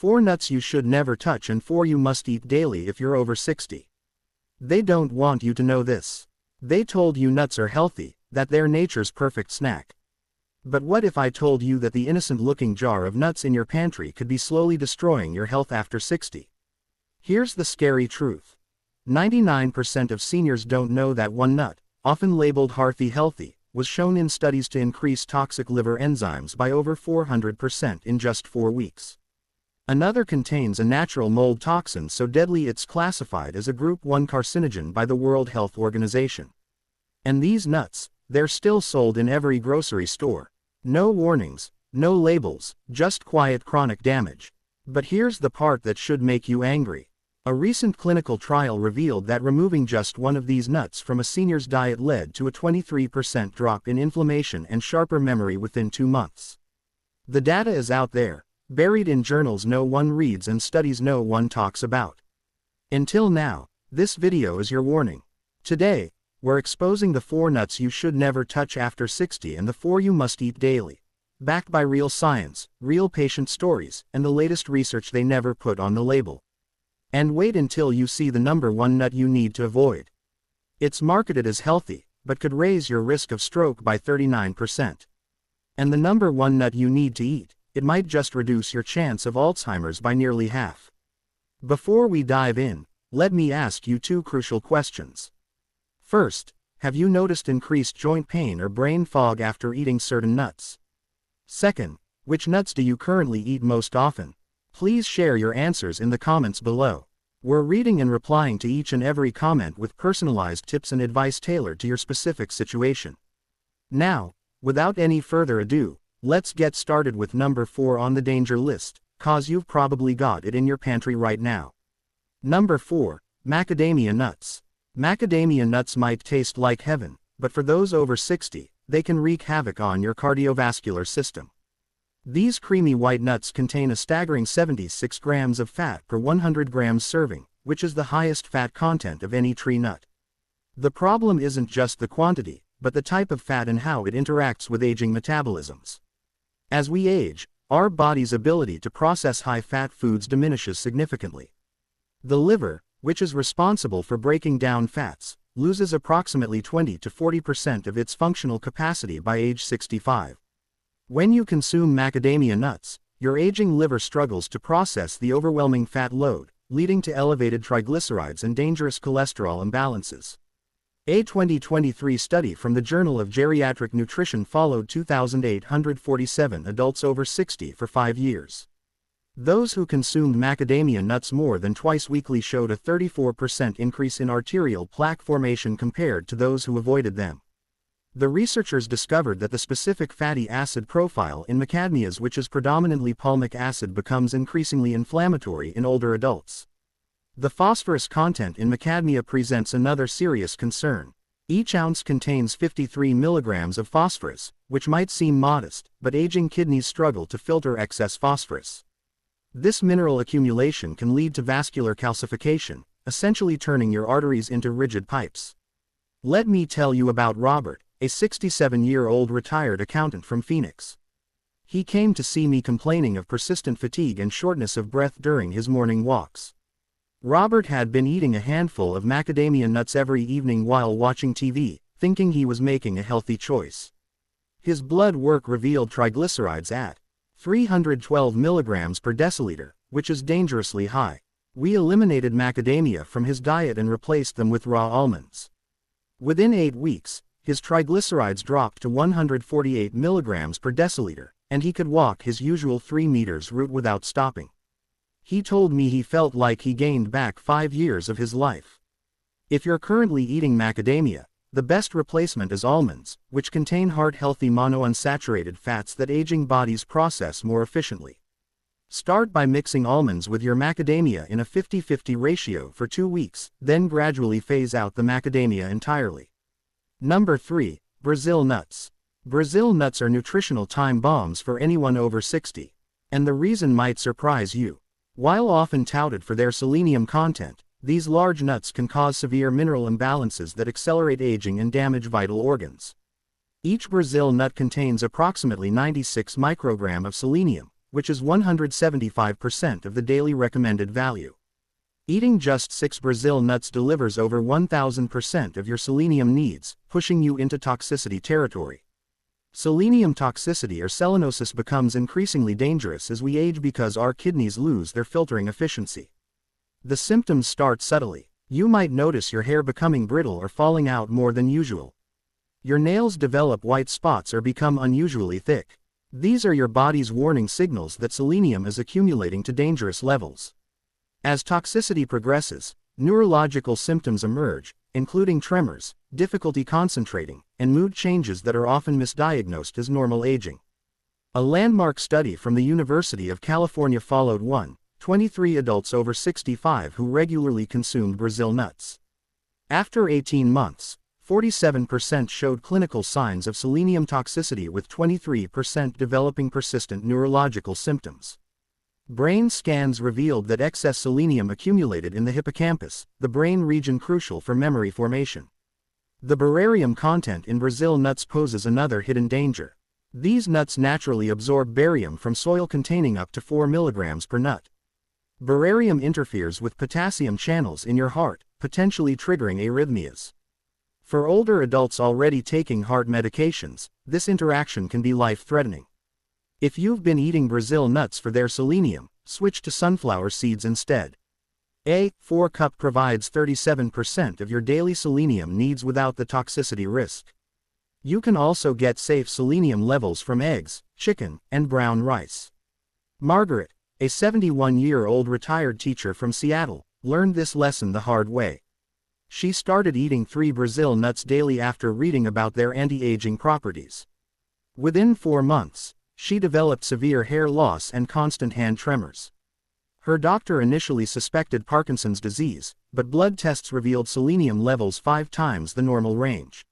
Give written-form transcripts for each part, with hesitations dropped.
4 nuts you should never touch and 4 you must eat daily if you're over 60. They don't want you to know this. They told you nuts are healthy, that they're nature's perfect snack. But what if I told you that the innocent-looking jar of nuts in your pantry could be slowly destroying your health after 60? Here's the scary truth. 99% of seniors don't know that one nut, often labeled hearty-healthy, was shown in studies to increase toxic liver enzymes by over 400% in just 4 weeks. Another contains a natural mold toxin so deadly it's classified as a Group 1 carcinogen by the World Health Organization. And these nuts, they're still sold in every grocery store. No warnings, no labels, just quiet chronic damage. But here's the part that should make you angry. A recent clinical trial revealed that removing just one of these nuts from a senior's diet led to a 23% drop in inflammation and sharper memory within 2 months. The data is out there, buried in journals no one reads and studies no one talks about. Until now, this video is your warning. Today, we're exposing the 4 nuts you should never touch after 60 and the 4 you must eat daily. Backed by real science, real patient stories, and the latest research they never put on the label. And wait until you see the number 1 nut you need to avoid. It's marketed as healthy, but could raise your risk of stroke by 39%. And the number 1 nut you need to eat, it might just reduce your chance of Alzheimer's by nearly half. Before we dive in, let me ask you 2 crucial questions. First, have you noticed increased joint pain or brain fog after eating certain nuts? Second, which nuts do you currently eat most often? Please share your answers in the comments below. We're reading and replying to each and every comment with personalized tips and advice tailored to your specific situation. Now, without any further ado, let's get started with number 4 on the danger list, cause you've probably got it in your pantry right now. Number 4, macadamia nuts. Macadamia nuts might taste like heaven, but for those over 60, they can wreak havoc on your cardiovascular system. These creamy white nuts contain a staggering 76 grams of fat per 100 grams serving, which is the highest fat content of any tree nut. The problem isn't just the quantity, but the type of fat and how it interacts with aging metabolisms. As we age, our body's ability to process high-fat foods diminishes significantly. The liver, which is responsible for breaking down fats, loses approximately 20 to 40% of its functional capacity by age 65. When you consume macadamia nuts, your aging liver struggles to process the overwhelming fat load, leading to elevated triglycerides and dangerous cholesterol imbalances. A 2023 study from the Journal of Geriatric Nutrition followed 2,847 adults over 60 for 5 years. Those who consumed macadamia nuts more than twice weekly showed a 34% increase in arterial plaque formation compared to those who avoided them. The researchers discovered that the specific fatty acid profile in macadamias, which is predominantly palmic acid, becomes increasingly inflammatory in older adults. The phosphorus content in macadamia presents another serious concern. Each ounce contains 53 milligrams of phosphorus, which might seem modest, but aging kidneys struggle to filter excess phosphorus. This mineral accumulation can lead to vascular calcification, essentially turning your arteries into rigid pipes. Let me tell you about Robert, a 67-year-old retired accountant from Phoenix. He came to see me complaining of persistent fatigue and shortness of breath during his morning walks. Robert had been eating a handful of macadamia nuts every evening while watching TV, thinking he was making a healthy choice. His blood work revealed triglycerides at 312 milligrams per deciliter, which is dangerously high. We eliminated macadamia from his diet and replaced them with raw almonds. Within 8 weeks, his triglycerides dropped to 148 milligrams per deciliter, and he could walk his usual 3 meters route without stopping. He told me he felt like he gained back 5 years of his life. If you're currently eating macadamia, the best replacement is almonds, which contain heart-healthy monounsaturated fats that aging bodies process more efficiently. Start by mixing almonds with your macadamia in a 50-50 ratio for 2 weeks, then gradually phase out the macadamia entirely. Number 3, Brazil nuts. Brazil nuts are nutritional time bombs for anyone over 60. And the reason might surprise you. While often touted for their selenium content, these large nuts can cause severe mineral imbalances that accelerate aging and damage vital organs. Each Brazil nut contains approximately 96 microgram of selenium, which is 175% of the daily recommended value. Eating just 6 Brazil nuts delivers over 1000% of your selenium needs, pushing you into toxicity territory. Selenium toxicity or selenosis becomes increasingly dangerous as we age because our kidneys lose their filtering efficiency. The symptoms start subtly. You might notice your hair becoming brittle or falling out more than usual. Your nails develop white spots or become unusually thick. These are your body's warning signals that selenium is accumulating to dangerous levels. As toxicity progresses, neurological symptoms emerge, including tremors, difficulty concentrating, and mood changes that are often misdiagnosed as normal aging. A landmark study from the University of California followed 23 adults over 65 who regularly consumed Brazil nuts. After 18 months, 47% showed clinical signs of selenium toxicity with 23% developing persistent neurological symptoms. Brain scans revealed that excess selenium accumulated in the hippocampus, the brain region crucial for memory formation. The barium content in Brazil nuts poses another hidden danger. These nuts naturally absorb barium from soil containing up to 4 mg per nut. Barium interferes with potassium channels in your heart, potentially triggering arrhythmias. For older adults already taking heart medications, this interaction can be life-threatening. If you've been eating Brazil nuts for their selenium, switch to sunflower seeds instead. A 4-cup provides 37% of your daily selenium needs without the toxicity risk. You can also get safe selenium levels from eggs, chicken, and brown rice. Margaret, a 71-year-old retired teacher from Seattle, learned this lesson the hard way. She started eating 3 Brazil nuts daily after reading about their anti-aging properties. Within 4 months, she developed severe hair loss and constant hand tremors. Her doctor initially suspected Parkinson's disease, but blood tests revealed selenium levels 5 times the normal range.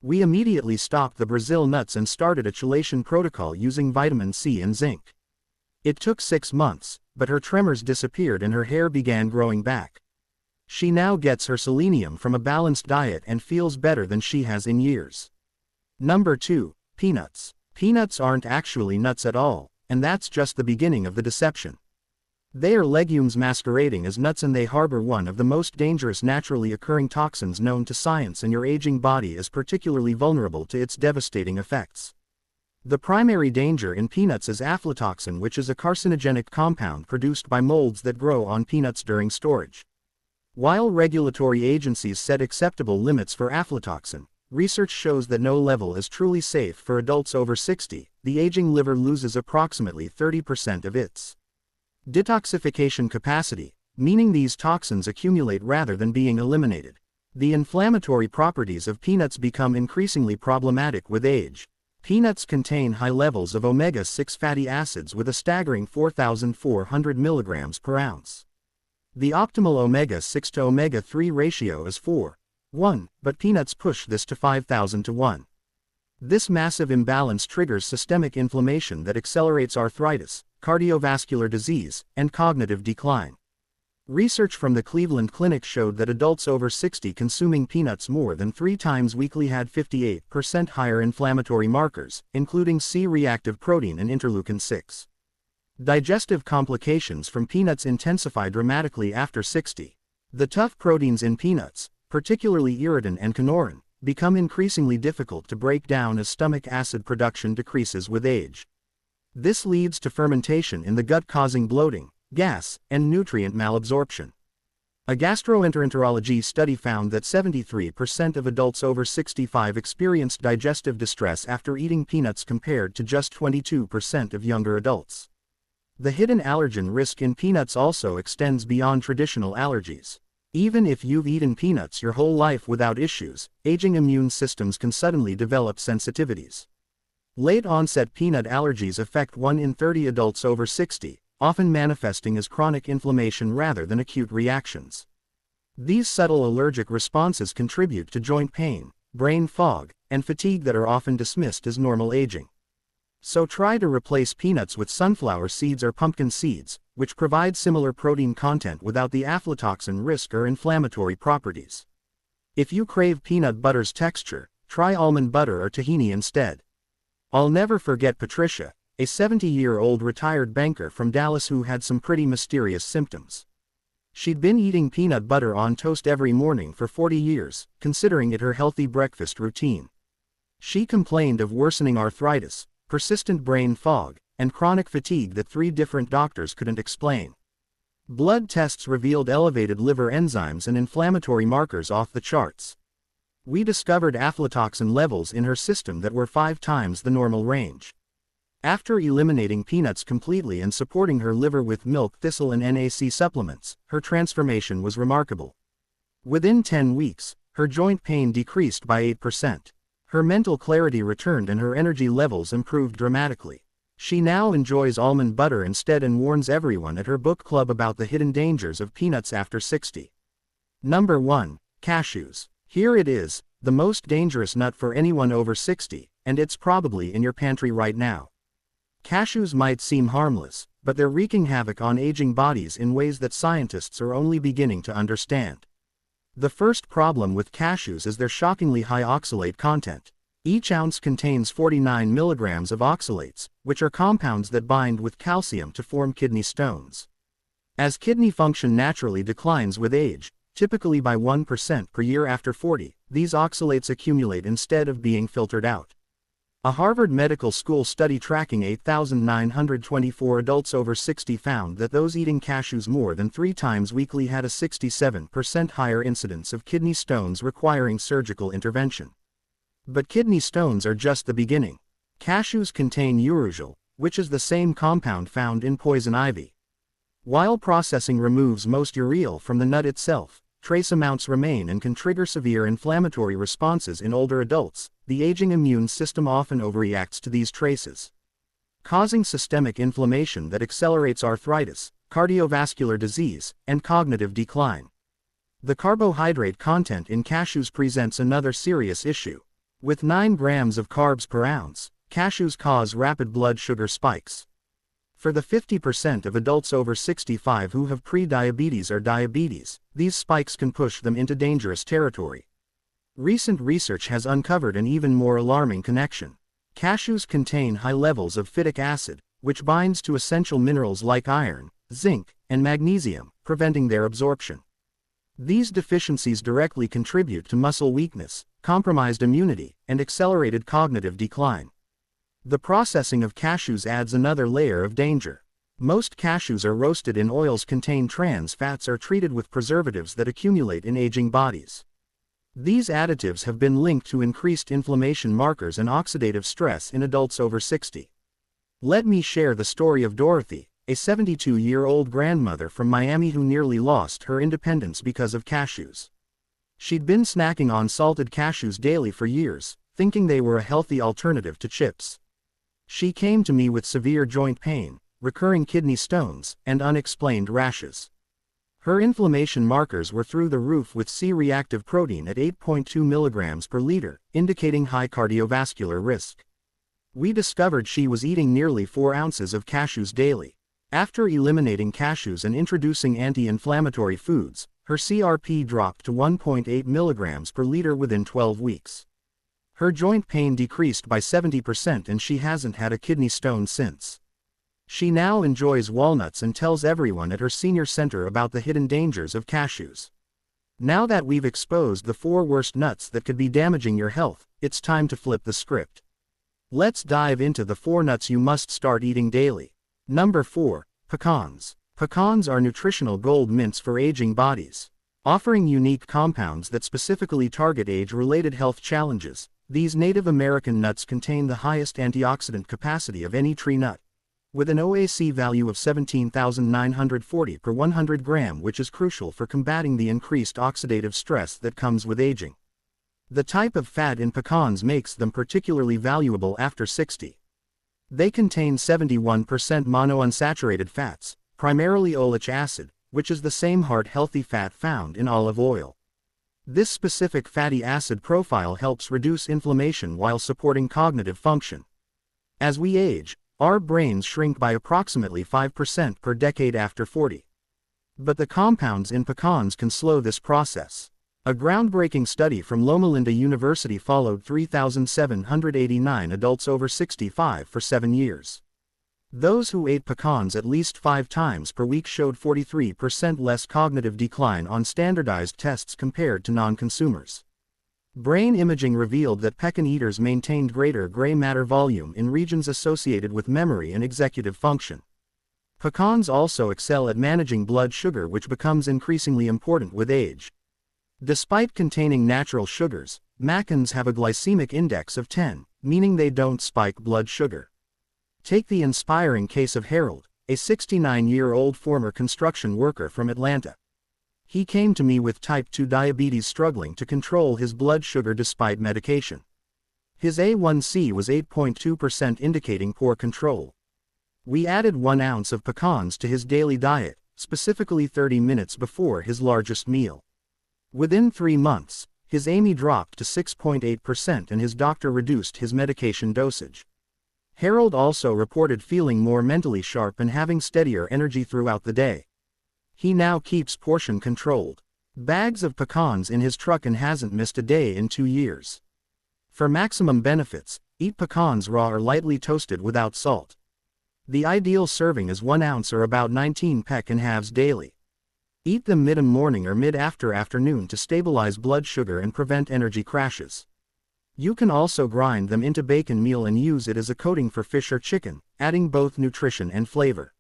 We immediately stopped the Brazil nuts and started a chelation protocol using vitamin C and zinc. It took 6 months, but her tremors disappeared and her hair began growing back. She now gets her selenium from a balanced diet and feels better than she has in years. Number 2. Peanuts. Peanuts aren't actually nuts at all, and that's just the beginning of the deception. They are legumes masquerading as nuts, and they harbor one of the most dangerous naturally occurring toxins known to science, and your aging body is particularly vulnerable to its devastating effects. The primary danger in peanuts is aflatoxin, which is a carcinogenic compound produced by molds that grow on peanuts during storage. While regulatory agencies set acceptable limits for aflatoxin, research shows that no level is truly safe for adults over 60. The aging liver loses approximately 30% of its detoxification capacity, meaning these toxins accumulate rather than being eliminated. The inflammatory properties of peanuts become increasingly problematic with age. Peanuts contain high levels of omega-6 fatty acids with a staggering 4,400 mg per ounce. The optimal omega-6 to omega-3 ratio is 4:1, but peanuts push this to 5,000 to 1. This massive imbalance triggers systemic inflammation that accelerates arthritis, cardiovascular disease, and cognitive decline. Research from the Cleveland Clinic showed that adults over 60 consuming peanuts more than 3 times weekly had 58% higher inflammatory markers, including C-reactive protein and interleukin-6. Digestive complications from peanuts intensify dramatically after 60. The tough proteins in peanuts, particularly iridan and quinorin, become increasingly difficult to break down as stomach acid production decreases with age. This leads to fermentation in the gut, causing bloating, gas, and nutrient malabsorption. A gastroenterology study found that 73% of adults over 65 experienced digestive distress after eating peanuts, compared to just 22% of younger adults. The hidden allergen risk in peanuts also extends beyond traditional allergies. Even if you've eaten peanuts your whole life without issues, aging immune systems can suddenly develop sensitivities. Late-onset peanut allergies affect 1 in 30 adults over 60, often manifesting as chronic inflammation rather than acute reactions. These subtle allergic responses contribute to joint pain, brain fog, and fatigue that are often dismissed as normal aging. So try to replace peanuts with sunflower seeds or pumpkin seeds, which provide similar protein content without the aflatoxin risk or inflammatory properties. If you crave peanut butter's texture, try almond butter or tahini instead. I'll never forget Patricia, a 70-year-old retired banker from Dallas who had some pretty mysterious symptoms. She'd been eating peanut butter on toast every morning for 40 years, considering it her healthy breakfast routine. She complained of worsening arthritis, persistent brain fog, and chronic fatigue that 3 different doctors couldn't explain. Blood tests revealed elevated liver enzymes and inflammatory markers off the charts. We discovered aflatoxin levels in her system that were 5 times the normal range. After eliminating peanuts completely and supporting her liver with milk thistle and NAC supplements, her transformation was remarkable. Within 10 weeks, her joint pain decreased by 8%. Her mental clarity returned and her energy levels improved dramatically. She now enjoys almond butter instead and warns everyone at her book club about the hidden dangers of peanuts after 60. Number 1. Cashews. Here it is, the most dangerous nut for anyone over 60, and it's probably in your pantry right now. Cashews might seem harmless, but they're wreaking havoc on aging bodies in ways that scientists are only beginning to understand. The first problem with cashews is their shockingly high oxalate content. Each ounce contains 49 milligrams of oxalates, which are compounds that bind with calcium to form kidney stones. As kidney function naturally declines with age, typically by 1% per year after 40, these oxalates accumulate instead of being filtered out. A Harvard Medical School study tracking 8,924 adults over 60 found that those eating cashews more than 3 times weekly had a 67% higher incidence of kidney stones requiring surgical intervention. But kidney stones are just the beginning. Cashews contain urushiol, which is the same compound found in poison ivy. While processing removes most urushiol from the nut itself, trace amounts remain and can trigger severe inflammatory responses in older adults. The aging immune system often overreacts to these traces, causing systemic inflammation that accelerates arthritis, cardiovascular disease, and cognitive decline. The carbohydrate content in cashews presents another serious issue. With 9 grams of carbs per ounce, cashews cause rapid blood sugar spikes. For the 50% of adults over 65 who have pre-diabetes or diabetes, these spikes can push them into dangerous territory. Recent research has uncovered an even more alarming connection. Cashews contain high levels of phytic acid, which binds to essential minerals like iron, zinc, and magnesium, preventing their absorption. These deficiencies directly contribute to muscle weakness, compromised immunity, and accelerated cognitive decline. The processing of cashews adds another layer of danger. Most cashews are roasted in oils contain trans fats or treated with preservatives that accumulate in aging bodies. These additives have been linked to increased inflammation markers and oxidative stress in adults over 60. Let me share the story of Dorothy, a 72-year-old grandmother from Miami who nearly lost her independence because of cashews. She'd been snacking on salted cashews daily for years, thinking they were a healthy alternative to chips. She came to me with severe joint pain, recurring kidney stones, and unexplained rashes. Her inflammation markers were through the roof with C-reactive protein at 8.2 milligrams per liter, indicating high cardiovascular risk. We discovered she was eating nearly 4 ounces of cashews daily. After eliminating cashews and introducing anti-inflammatory foods, her CRP dropped to 1.8 milligrams per liter within 12 weeks. Her joint pain decreased by 70% and she hasn't had a kidney stone since. She now enjoys walnuts and tells everyone at her senior center about the hidden dangers of cashews. Now that we've exposed the 4 worst nuts that could be damaging your health, it's time to flip the script. Let's dive into the 4 nuts you must start eating daily. Number 4. Pecans. Pecans are nutritional gold mints for aging bodies. Offering unique compounds that specifically target age-related health challenges, these Native American nuts contain the highest antioxidant capacity of any tree nut, with an OAC value of 17,940 per 100 gram, which is crucial for combating the increased oxidative stress that comes with aging. The type of fat in pecans makes them particularly valuable after 60. They contain 71% monounsaturated fats, primarily oleic acid, which is the same heart-healthy fat found in olive oil. This specific fatty acid profile helps reduce inflammation while supporting cognitive function. As we age, our brains shrink by approximately 5% per decade after 40. But the compounds in pecans can slow this process. A groundbreaking study from Loma Linda University followed 3,789 adults over 65 for 7 years. Those who ate pecans at least 5 times per week showed 43% less cognitive decline on standardized tests compared to non-consumers. Brain imaging revealed that pecan eaters maintained greater gray matter volume in regions associated with memory and executive function. Pecans also excel at managing blood sugar, which becomes increasingly important with age. Despite containing natural sugars, macans have a glycemic index of 10, meaning they don't spike blood sugar. Take the inspiring case of Harold, a 69-year-old former construction worker from Atlanta. He came to me with type 2 diabetes, struggling to control his blood sugar despite medication. His A1C was 8.2%, indicating poor control. We added 1 ounce of pecans to his daily diet, specifically 30 minutes before his largest meal. Within 3 months, his AMI dropped to 6.8% and his doctor reduced his medication dosage. Harold also reported feeling more mentally sharp and having steadier energy throughout the day. He now keeps portion controlled bags of pecans in his truck and hasn't missed a day in 2 years. For maximum benefits, eat pecans raw or lightly toasted without salt. The ideal serving is 1 ounce or about 19 pecan halves daily. Eat them mid-morning or mid-afternoon to stabilize blood sugar and prevent energy crashes. You can also grind them into bacon meal and use it as a coating for fish or chicken, adding both nutrition and flavor.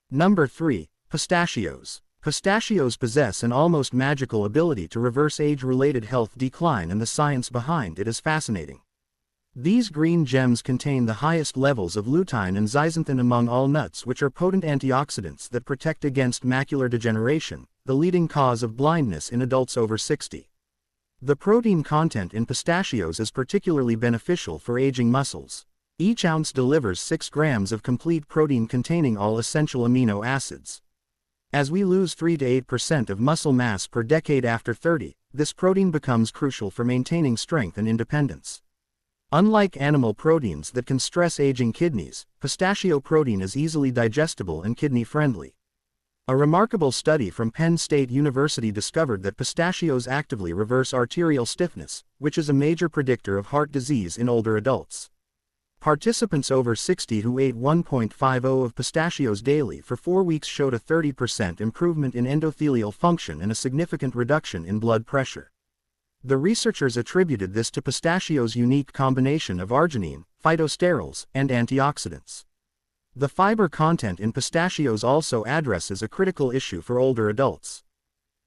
Number 3. Pistachios. Pistachios possess an almost magical ability to reverse age-related health decline, and the science behind it is fascinating. These green gems contain the highest levels of lutein and zeaxanthin among all nuts, which are potent antioxidants that protect against macular degeneration, the leading cause of blindness in adults over 60. The protein content in pistachios is particularly beneficial for aging muscles. Each ounce delivers 6 grams of complete protein containing all essential amino acids. As we lose 3 to 8% of muscle mass per decade after 30, this protein becomes crucial for maintaining strength and independence. Unlike animal proteins that can stress aging kidneys, pistachio protein is easily digestible and kidney-friendly. A remarkable study from Penn State University discovered that pistachios actively reverse arterial stiffness, which is a major predictor of heart disease in older adults. Participants over 60 who ate 1.50 of pistachios daily for 4 weeks showed a 30% improvement in endothelial function and a significant reduction in blood pressure. The researchers attributed this to pistachios' unique combination of arginine, phytosterols, and antioxidants. The fiber content in pistachios also addresses a critical issue for older adults.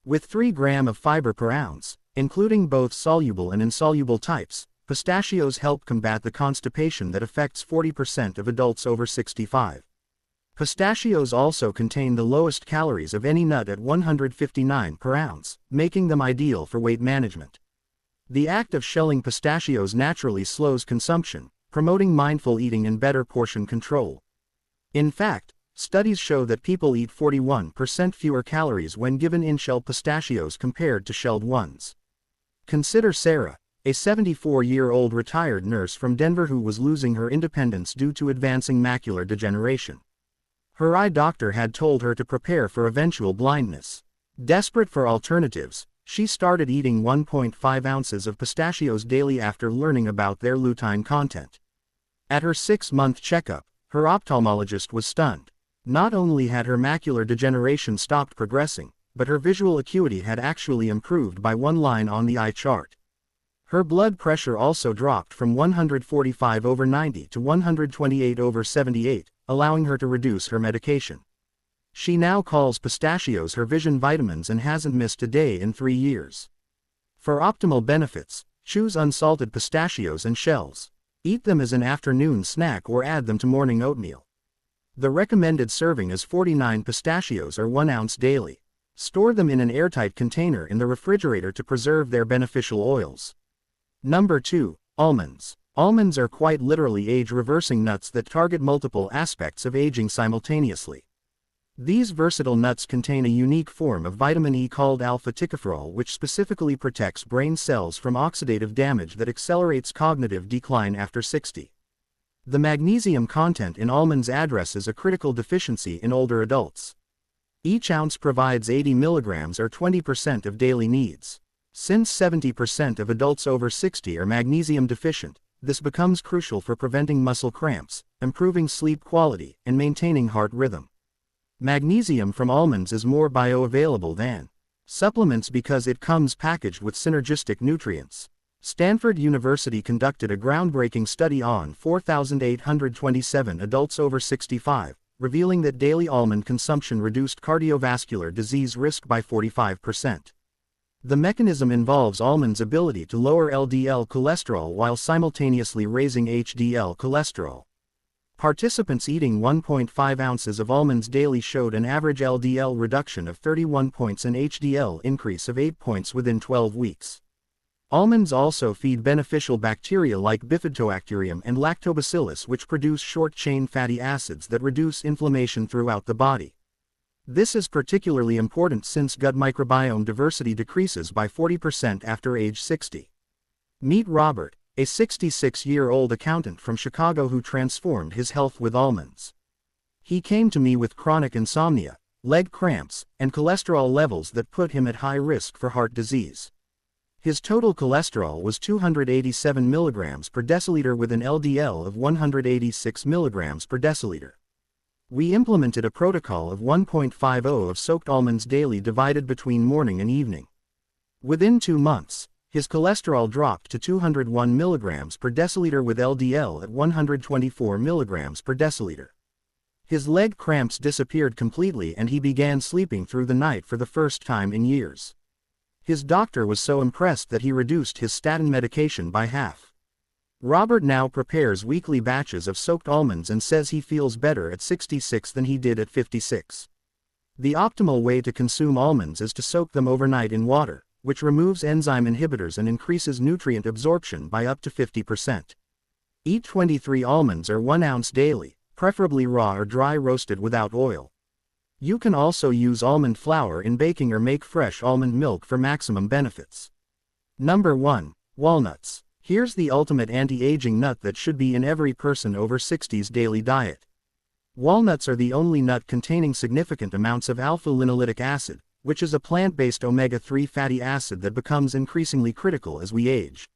With 3 grams of fiber per ounce, including both soluble and insoluble types, pistachios help combat the constipation that affects 40% of adults over 65. Pistachios also contain the lowest calories of any nut at 159 per ounce, making them ideal for weight management. The act of shelling pistachios naturally slows consumption, promoting mindful eating and better portion control. In fact, studies show that people eat 41% fewer calories when given in-shell pistachios compared to shelled ones. Consider Sarah, a 74-year-old retired nurse from Denver who was losing her independence due to advancing macular degeneration. Her eye doctor had told her to prepare for eventual blindness. Desperate for alternatives, she started eating 1.5 ounces of pistachios daily after learning about their lutein content. At her 6-month checkup, her ophthalmologist was stunned. Not only had her macular degeneration stopped progressing, but her visual acuity had actually improved by 1 line on the eye chart. Her blood pressure also dropped from 145/90 to 128/78, allowing her to reduce her medication. She now calls pistachios her vision vitamins and hasn't missed a day in 3 years. For optimal benefits, choose unsalted pistachios and shells. Eat them as an afternoon snack or add them to morning oatmeal. The recommended serving is 49 pistachios or 1 ounce daily. Store them in an airtight container in the refrigerator to preserve their beneficial oils. Number 2. Almonds. Almonds are quite literally age-reversing nuts that target multiple aspects of aging simultaneously. These versatile nuts contain a unique form of vitamin E called alpha-tocopherol, which specifically protects brain cells from oxidative damage that accelerates cognitive decline after 60. The magnesium content in almonds addresses a critical deficiency in older adults. Each ounce provides 80 milligrams or 20% of daily needs. Since 70% of adults over 60 are magnesium deficient, this becomes crucial for preventing muscle cramps, improving sleep quality, and maintaining heart rhythm. Magnesium from almonds is more bioavailable than supplements because it comes packaged with synergistic nutrients. Stanford University conducted a groundbreaking study on 4,827 adults over 65, revealing that daily almond consumption reduced cardiovascular disease risk by 45%. The mechanism involves almonds' ability to lower LDL cholesterol while simultaneously raising HDL cholesterol. Participants eating 1.5 ounces of almonds daily showed an average LDL reduction of 31 points and HDL increase of 8 points within 12 weeks. Almonds also feed beneficial bacteria like Bifidobacterium and Lactobacillus, which produce short-chain fatty acids that reduce inflammation throughout the body. This is particularly important since gut microbiome diversity decreases by 40% after age 60. Meet Robert, a 66-year-old accountant from Chicago who transformed his health with almonds. He came to me with chronic insomnia, leg cramps, and cholesterol levels that put him at high risk for heart disease. His total cholesterol was 287 mg per deciliter with an LDL of 186 mg per deciliter. We implemented a protocol of 1.50 of soaked almonds daily divided between morning and evening. Within 2 months, his cholesterol dropped to 201 mg per deciliter with LDL at 124 mg per deciliter. His leg cramps disappeared completely and he began sleeping through the night for the first time in years. His doctor was so impressed that he reduced his statin medication by half. Robert now prepares weekly batches of soaked almonds and says he feels better at 66 than he did at 56. The optimal way to consume almonds is to soak them overnight in water, which removes enzyme inhibitors and increases nutrient absorption by up to 50%. Eat 23 almonds or 1 ounce daily, preferably raw or dry roasted without oil. You can also use almond flour in baking or make fresh almond milk for maximum benefits. Number 1. Walnuts. Here's the ultimate anti-aging nut that should be in every person over 60's daily diet. Walnuts are the only nut containing significant amounts of alpha-linoleic acid, which is a plant-based omega-3 fatty acid that becomes increasingly critical as we age.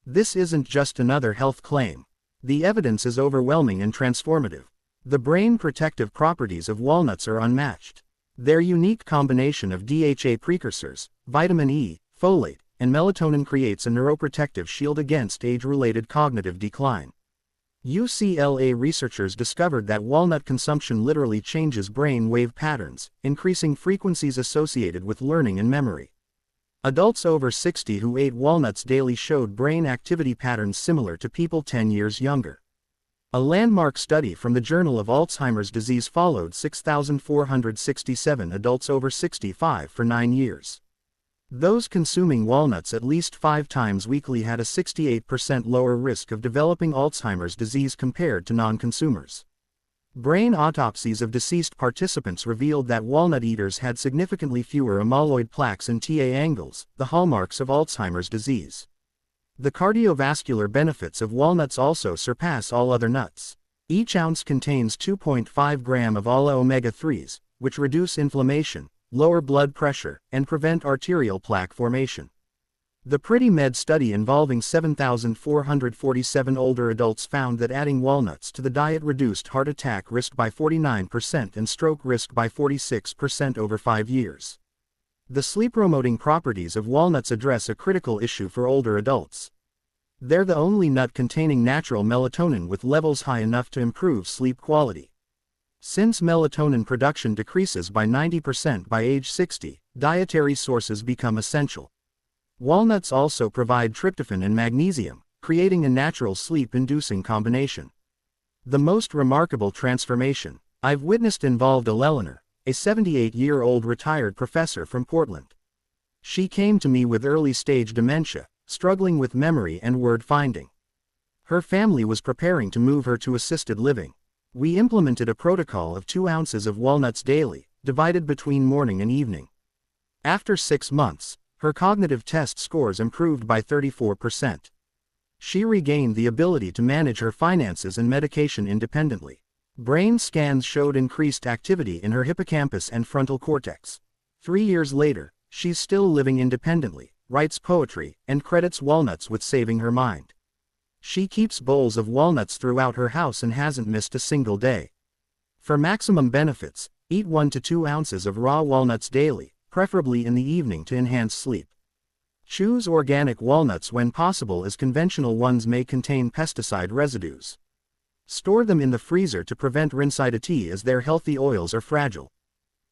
This isn't just another health claim. The evidence is overwhelming and transformative. The brain protective properties of walnuts are unmatched. Their unique combination of DHA precursors, vitamin E, folate, and melatonin creates a neuroprotective shield against age-related cognitive decline. UCLA researchers discovered that walnut consumption literally changes brain wave patterns, increasing frequencies associated with learning and memory. Adults over 60 who ate walnuts daily showed brain activity patterns similar to people 10 years younger. A landmark study from the Journal of Alzheimer's Disease followed 6,467 adults over 65 for 9 years. Those consuming walnuts at least 5 times weekly had a 68% lower risk of developing Alzheimer's disease compared to non-consumers. Brain autopsies of deceased participants revealed that walnut eaters had significantly fewer amyloid plaques and Ta angles, the hallmarks of Alzheimer's disease. The cardiovascular benefits of walnuts also surpass all other nuts. Each ounce contains 2.5 grams of all omega-3s, which reduce inflammation, lower blood pressure, and prevent arterial plaque formation. The Pretty Med study involving 7,447 older adults found that adding walnuts to the diet reduced heart attack risk by 49% and stroke risk by 46% over 5 years. The sleep-promoting properties of walnuts address a critical issue for older adults. They're the only nut containing natural melatonin with levels high enough to improve sleep quality. Since melatonin production decreases by 90% by age 60, dietary sources become essential. Walnuts also provide tryptophan and magnesium, creating a natural sleep-inducing combination. The most remarkable transformation I've witnessed involved Eleanor, a 78-year-old retired professor from Portland. She came to me with early-stage dementia, struggling with memory and word finding. Her family was preparing to move her to assisted living. We implemented a protocol of 2 ounces of walnuts daily, divided between morning and evening. After 6 months, her cognitive test scores improved by 34%. She regained the ability to manage her finances and medication independently. Brain scans showed increased activity in her hippocampus and frontal cortex. 3 years later, she's still living independently, writes poetry, and credits walnuts with saving her mind. She keeps bowls of walnuts throughout her house and hasn't missed a single day. For maximum benefits, eat 1 to 2 ounces of raw walnuts daily, preferably in the evening to enhance sleep. Choose organic walnuts when possible, as conventional ones may contain pesticide residues. Store them in the freezer to prevent rancidity, as their healthy oils are fragile.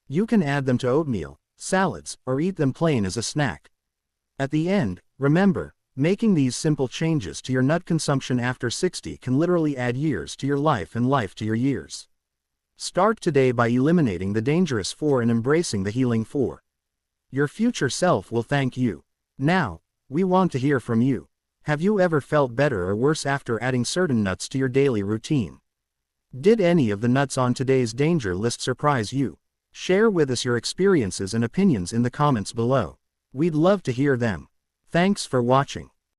You can add them to oatmeal, salads, or eat them plain as a snack. At the end, remember, making these simple changes to your nut consumption after 60 can literally add years to your life and life to your years. Start today by eliminating the dangerous 4 and embracing the healing 4. Your future self will thank you. Now, we want to hear from you. Have you ever felt better or worse after adding certain nuts to your daily routine? Did any of the nuts on today's danger list surprise you? Share with us your experiences and opinions in the comments below. We'd love to hear them. Thanks for watching.